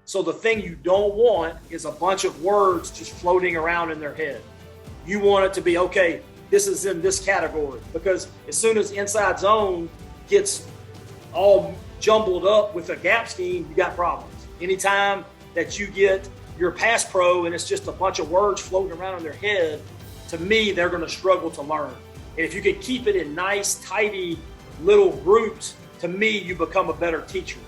So the thing you don't want is a bunch of words just floating around in their head. You want it to be, okay, this is in this category, because as soon as inside zone gets all jumbled up with a gap scheme, you got problems. Anytime that you get your pass pro and it's just a bunch of words floating around in their head, to me, they're going to struggle to learn. And if you can keep it in nice, tidy little groups, to me, you become a better teacher.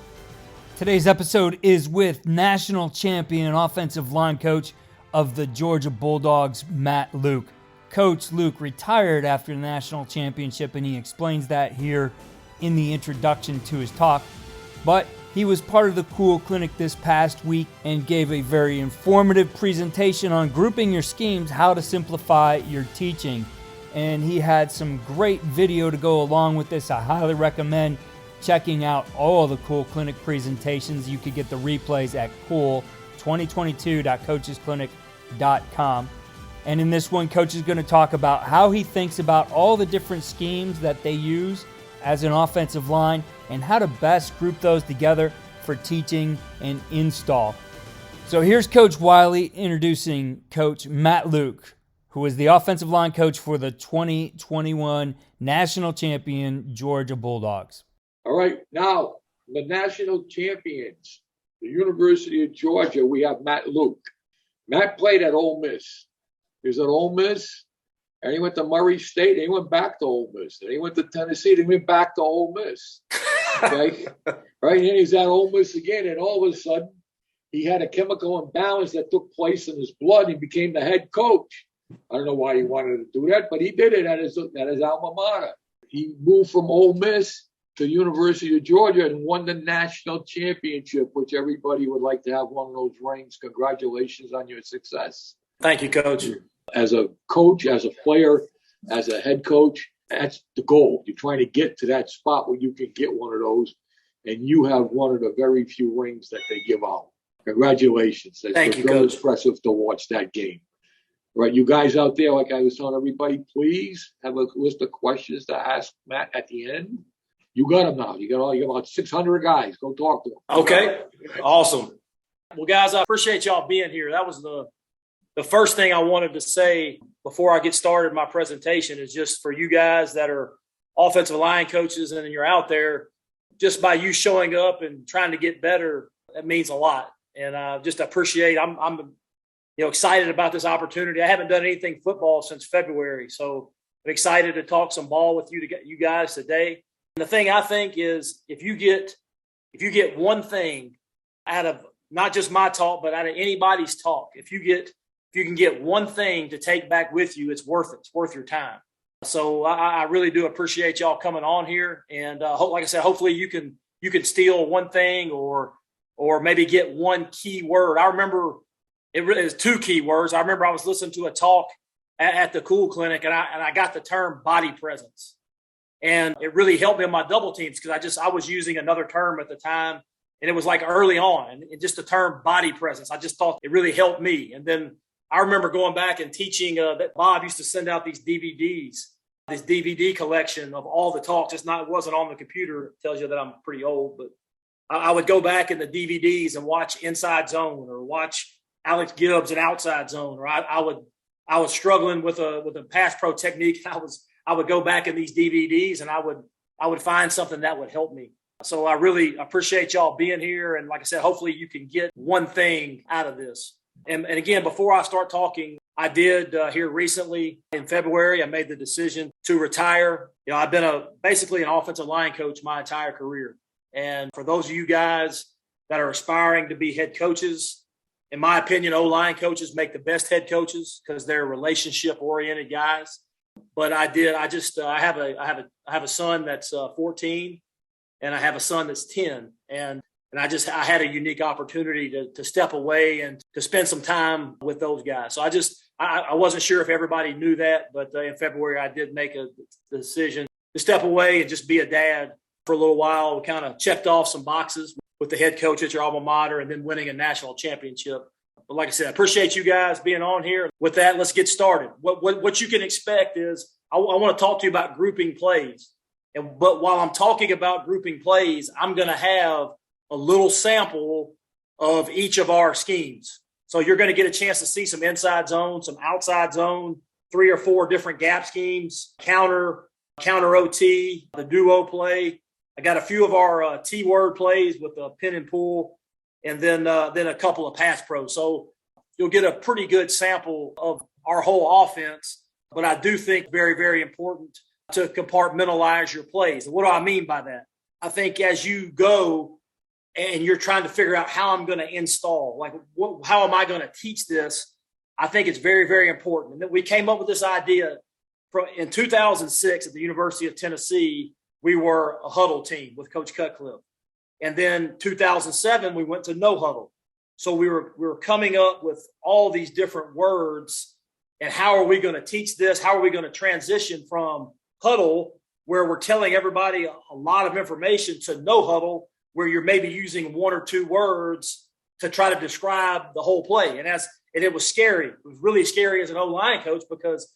Today's episode is with national champion offensive line coach of the Georgia Bulldogs, Matt Luke. Coach Luke retired after the national championship, and he explains that here in the introduction to his talk. But he was part of the Cool Clinic this past week and gave a very informative presentation on grouping your schemes, how to simplify your teaching. And he had some great video to go along with this. I highly recommend checking out all the Cool Clinic presentations. You could get the replays at cool2022.coachesclinic.com. And in this one, Coach is going to talk about how he thinks about all the different schemes that they use as an offensive line and how to best group those together for teaching and install. So here's Coach Wiley introducing Coach Matt Luke, who is the offensive line coach for the 2021 national champion Georgia Bulldogs. All right, now the national champions, the University of Georgia, we have Matt Luke. Matt played at Ole Miss. He was at Ole Miss, and he went to Murray State, and he went back to Ole Miss. And he went to Tennessee, and he went back to Ole Miss. Okay? Right? And he's at Ole Miss again, and all of a sudden, he had a chemical imbalance that took place in his blood. He became the head coach. I don't know why he wanted to do that, but he did it at his alma mater. He moved from Ole Miss to the University of Georgia and won the national championship, which everybody would like to have one of those rings. Congratulations on your success. Thank you, Coach. As a coach, as a player, as a head coach, that's the goal. You're trying to get to that spot where you can get one of those, and you have one of the very few rings that they give out. Congratulations. Thank you, very Coach. impressive to watch that game. Right, you guys out there, like I was telling everybody, please have a list of questions to ask Matt at the end. You got them now. You got about 600 guys. Go talk to them. Okay, awesome. Well, guys, I appreciate y'all being here. That was the first thing I wanted to say before I get started my presentation is just for you guys that are offensive line coaches and you're out there, just by you showing up and trying to get better, that means a lot. And I just appreciate, I'm excited about this opportunity. I haven't done anything football since February, so I'm excited to talk some ball with you guys today. And the thing I think is if you get one thing out of not just my talk, but out of anybody's talk, if you can get one thing to take back with you, it's worth it. It's worth your time. So I really do appreciate y'all coming on here. And like I said, hopefully you can steal one thing or maybe get one key word. I remember it really is two key words. I remember I was listening to a talk at the Cool Clinic, and I got the term body presence. And it really helped me in my double teams because I was using another term at the time, and it was like early on. And just the term body presence, I just thought it really helped me. And then I remember going back and teaching that Bob used to send out these DVDs, this DVD collection of all the talks. It wasn't on the computer. It tells you that I'm pretty old, but I would go back in the DVDs and watch Inside Zone or watch Alex Gibbs and Outside Zone, or I was struggling with a pass pro technique. I would go back in these DVDs and I would find something that would help me. So I really appreciate y'all being here. And like I said, hopefully you can get one thing out of this. And again, before I start talking, I did here recently in February, I made the decision to retire. I've been basically an offensive line coach my entire career. And for those of you guys that are aspiring to be head coaches, in my opinion, O-line coaches make the best head coaches because they're relationship-oriented guys. But I have a son that's 14, and I have a son that's 10, and I had a unique opportunity to step away and to spend some time with those guys. So I wasn't sure if everybody knew that, but in February I did make the decision to step away and just be a dad for a little while. We kind of checked off some boxes with the head coach at your alma mater and then winning a national championship. But like I said, I appreciate you guys being on here. With that, let's get started. What you can expect is I want to talk to you about grouping plays. But while I'm talking about grouping plays, I'm going to have a little sample of each of our schemes. So you're going to get a chance to see some inside zone, some outside zone, 3 or 4 different gap schemes, counter OT, the duo play. I got a few of our T-word plays with the pin and pull, and then a couple of pass pros. So you'll get a pretty good sample of our whole offense. But I do think very, very important to compartmentalize your plays. And what do I mean by that? I think as you go and you're trying to figure out how I'm going to install, like how am I going to teach this? I think it's very, very important. And we came up with this idea in 2006 at the University of Tennessee. We were a huddle team with Coach Cutcliffe. And then 2007, we went to no huddle. So we were coming up with all these different words. And how are we going to teach this? How are we going to transition from huddle, where we're telling everybody a lot of information, to no huddle, where you're maybe using 1 or 2 words to try to describe the whole play? And it was scary. It was really scary as an O-line coach, because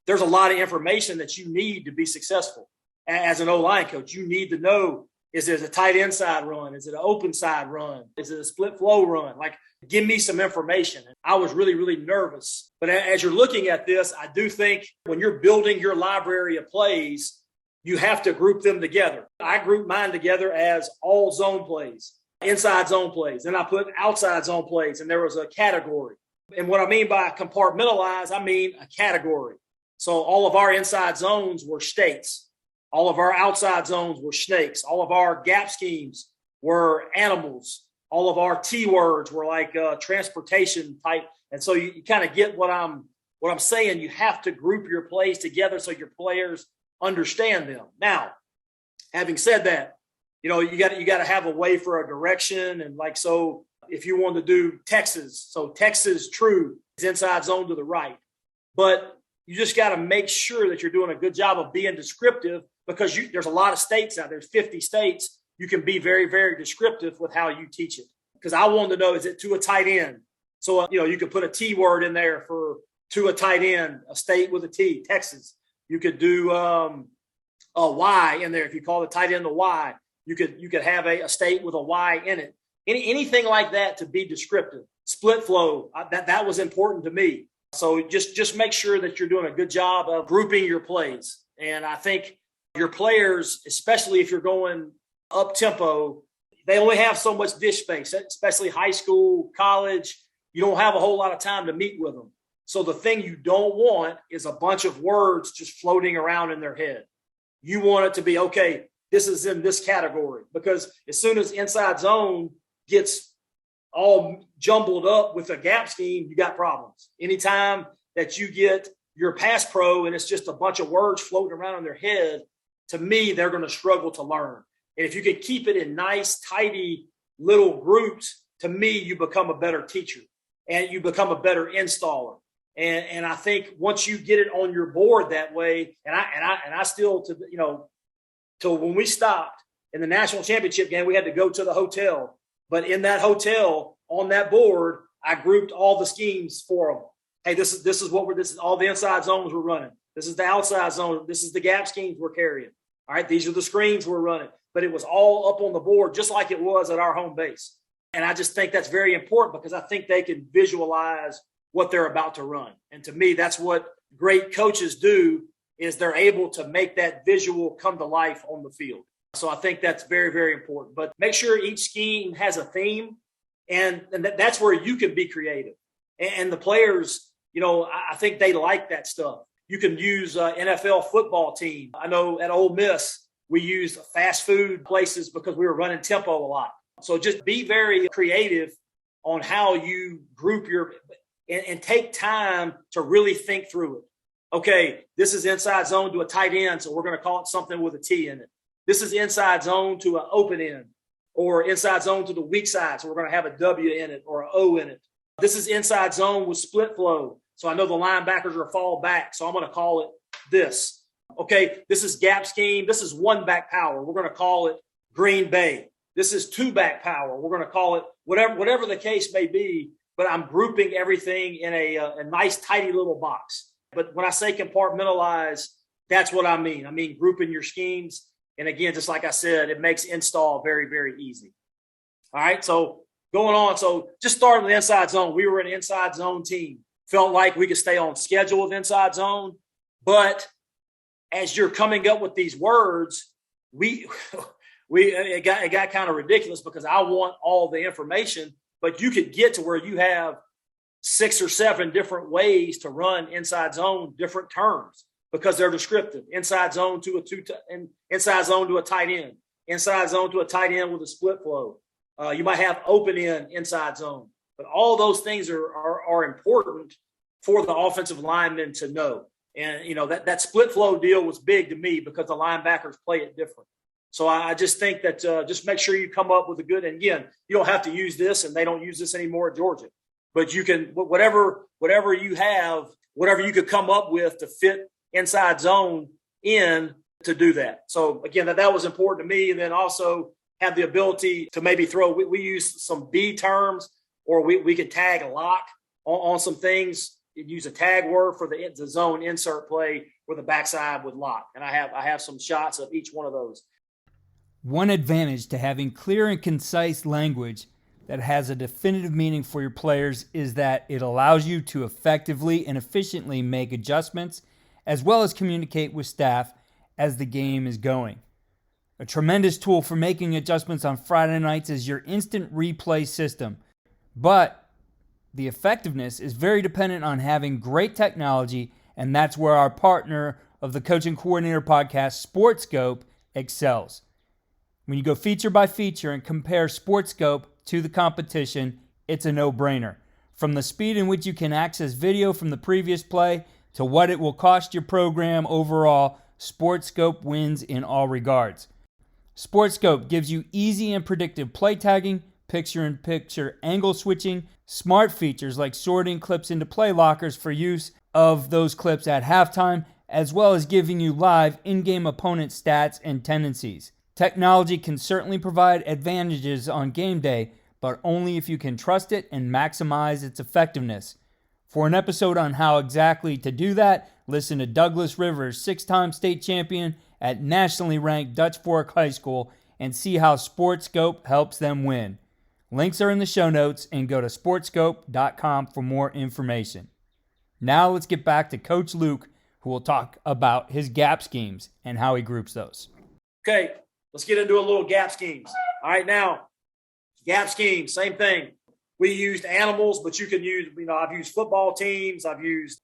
there's a lot of information that you need to be successful. As an O-line coach, you need to know, is it a tight inside run? Is it an open side run? Is it a split flow run? Like, give me some information. I was really, really nervous. But as you're looking at this, I do think when you're building your library of plays, you have to group them together. I group mine together as all zone plays, inside zone plays. Then I put outside zone plays, and there was a category. And what I mean by compartmentalize, I mean a category. So all of our inside zones were states. All of our outside zones were snakes. All of our gap schemes were animals. All of our T words were like transportation type. And so you kind of get what I'm saying. You have to group your plays together so your players understand them. Now, having said that, you got to have a way for a direction. And like, so if you want to do Texas, so Texas true is inside zone to the right. But you just got to make sure that you're doing a good job of being descriptive, because there's a lot of states out there. There's 50 states. You can be very, very descriptive with how you teach it. Because I wanted to know, is it to a tight end? So, you could put a T word in there for to a tight end, a state with a T, Texas. You could do a Y in there. If you call the tight end a Y, you could have a state with a Y in it. Anything like that to be descriptive. Split flow, that was important to me. So just make sure that you're doing a good job of grouping your plays. And I think your players, especially if you're going up tempo, they only have so much dish space, especially high school, college. You don't have a whole lot of time to meet with them. So the thing you don't want is a bunch of words just floating around in their head. You want it to be, okay, this is in this category, because as soon as inside zone gets all jumbled up with a gap scheme, you got problems. Anytime that you get your pass pro and it's just a bunch of words floating around in their head, to me, they're going to struggle to learn. And if you can keep it in nice, tidy little groups, to me, you become a better teacher and you become a better installer. And I think once you get it on your board that way, and I still, till when we stopped in the national championship game, we had to go to the hotel. But in that hotel, on that board, I grouped all the schemes for them. Hey, this is all the inside zones we're running. This is the outside zone. This is the gap schemes we're carrying. All right, these are the screens we're running. But it was all up on the board, just like it was at our home base. And I just think that's very important, because I think they can visualize what they're about to run. And to me, that's what great coaches do, is they're able to make that visual come to life on the field. So I think that's very, very important. But make sure each scheme has a theme, and that's where you can be creative. And the players, I think they like that stuff. You can use NFL football team. I know at Ole Miss, we used fast food places because we were running tempo a lot. So just be very creative on how you group and take time to really think through it. Okay, this is inside zone to a tight end, so we're going to call it something with a T in it. This is inside zone to an open end, or inside zone to the weak side, so we're going to have a W in it or an O in it. This is inside zone with split flow, so I know the linebackers are fall back, so I'm going to call it this. Okay, this is gap scheme. This is one back power. We're going to call it Green Bay. This is two back power. We're going to call it whatever the case may be, but I'm grouping everything in a nice, tidy little box. But when I say compartmentalize, that's what I mean. I mean grouping your schemes. And again, just like I said, it makes install very, very easy. All right, so going on. So just starting with inside zone. We were an inside zone team. Felt like we could stay on schedule with inside zone. But as you're coming up with these words, it got kind of ridiculous because I want all the information, but you could get to where you have 6 or 7 different ways to run inside zone, different terms because they're descriptive. Inside zone to inside zone to a tight end, inside zone to a tight end with a split flow. You might have open end inside zone, but all those things are important for the offensive linemen to know. And, that split flow deal was big to me because the linebackers play it different. So I just think that just make sure you come up with a good, and again, you don't have to use this, and they don't use this anymore at Georgia, but you can, whatever you have, whatever you could come up with to fit inside zone in to do that. So again, that was important to me. And then also have the ability to maybe we use some B terms, or we could tag a lock on some things. Use a tag word for the zone insert play where the backside would lock. And I have some shots of each one of those. One advantage to having clear and concise language that has a definitive meaning for your players is that it allows you to effectively and efficiently make adjustments as well as communicate with staff as the game is going. A tremendous tool for making adjustments on Friday nights is your instant replay system. But the effectiveness is very dependent on having great technology, and that's where our partner of the Coaching Coordinator podcast, SportScope, excels. When you go feature by feature and compare SportScope to the competition, it's a no-brainer. From the speed in which you can access video from the previous play to what it will cost your program overall, SportScope wins in all regards. SportScope gives you easy and predictive play tagging, picture-in-picture angle switching, smart features like sorting clips into play lockers for use of those clips at halftime, as well as giving you live in-game opponent stats and tendencies. Technology can certainly provide advantages on game day, but only if you can trust it and maximize its effectiveness. For an episode on how exactly to do that, listen to Douglas Rivers, 6-time state champion at nationally ranked Dutch Fork High School, and see how SportScope helps them win. Links are in the show notes, and go to sportscope.com for more information. Now let's get back to Coach Luke, who will talk about his gap schemes and how he groups those. Okay, let's get into a little gap schemes. All right, now, gap schemes, same thing. We used animals, but you can use, I've used football teams. I've used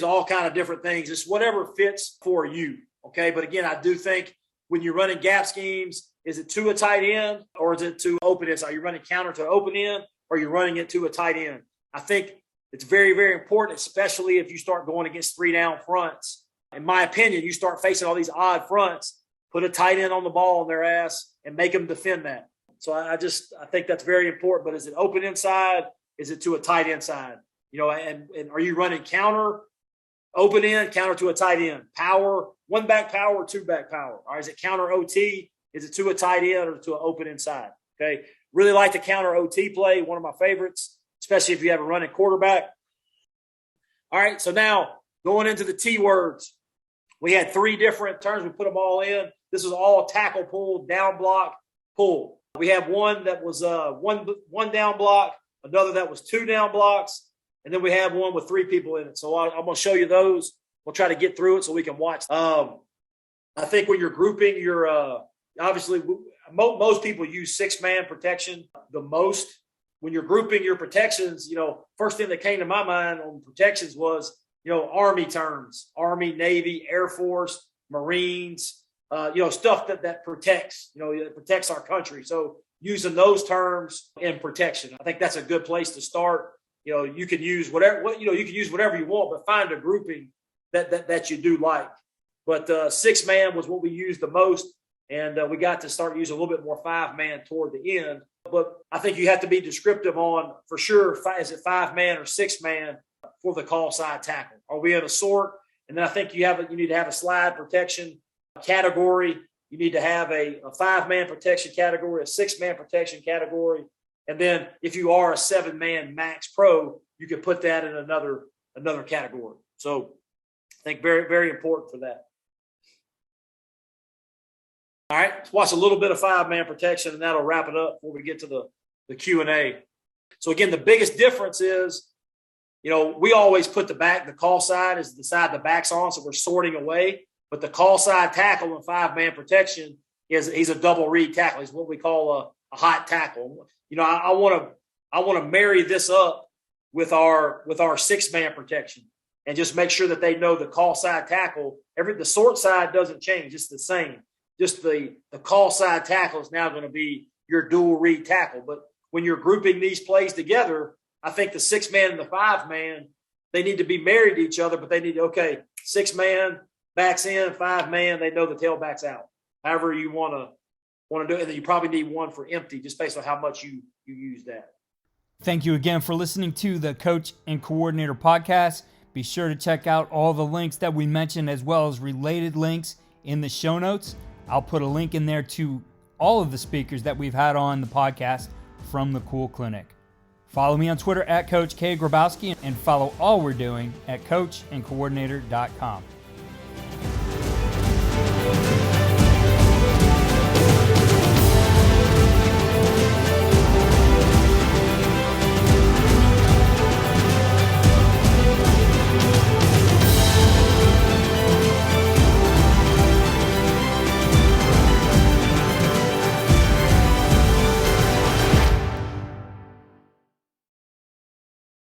all kind of different things. It's whatever fits for you, okay? But again, I do think when you're running gap schemes, is it to a tight end or is it to open end? Are you running counter to open end or are you running it to a tight end? I think it's very, very important, especially if you start going against 3-down fronts. In my opinion, you start facing all these odd fronts, put a tight end on the ball on their ass and make them defend that. So I think that's very important. But is it open inside? Is it to a tight end side? And are you running counter, open end, counter to a tight end, power, 1-back power, 2-back power? Or is it counter OT? Is it to a tight end or to an open inside? Okay. Really like the counter OT play, one of my favorites, especially if you have a running quarterback. All right. So now going into the T words, we had 3 different terms. We put them all in. This is all tackle, pull, down block, pull. We have one that was one down block, another that was 2 down blocks, and then we have one with 3 people in it. So I'm going to show you those. We'll try to get through it so we can watch. I think when you're grouping your obviously, most people use 6-man protection the most. When you're grouping your protections, first thing that came to my mind on protections was, Army terms, Army, Navy, Air Force, Marines, stuff that protects, it protects our country. So using those terms in protection, I think that's a good place to start. You can use whatever you want, but find a grouping that you do like. But 6-man was what we used the most. And we got to start using a little bit more 5-man toward the end. But I think you have to be descriptive on, for sure, is it 5-man or 6-man for the call side tackle? Are we in a sort? And then I think you need to have a slide protection category. You need to have a 5-man protection category, a 6-man protection category. And then if you are a 7-man max pro, you can put that in another category. So I think very, very important for that. All right, let's watch a little bit of 5-man protection, and that'll wrap it up before we get to the Q&A. So again, the biggest difference is, we always put the call side is the side the back's on, so we're sorting away. But the call side tackle in 5-man protection he's a double read tackle. He's what we call a hot tackle. I want to marry this up with our 6-man protection and just make sure that they know the call side tackle. The sort side doesn't change; it's the same. Just the call side tackle is now going to be your dual read tackle. But when you're grouping these plays together, I think the 6-man and the 5-man, they need to be married to each other, but they need to, 6-man, backs in, 5-man, they know the tailback's out. However you want to do it. And then you probably need one for empty just based on how much you use that. Thank you again for listening to the Coach and Coordinator podcast. Be sure to check out all the links that we mentioned as well as related links in the show notes. I'll put a link in there to all of the speakers that we've had on the podcast from the Cool Clinic. Follow me on Twitter at Coach K. Grabowski and follow all we're doing at coachandcoordinator.com.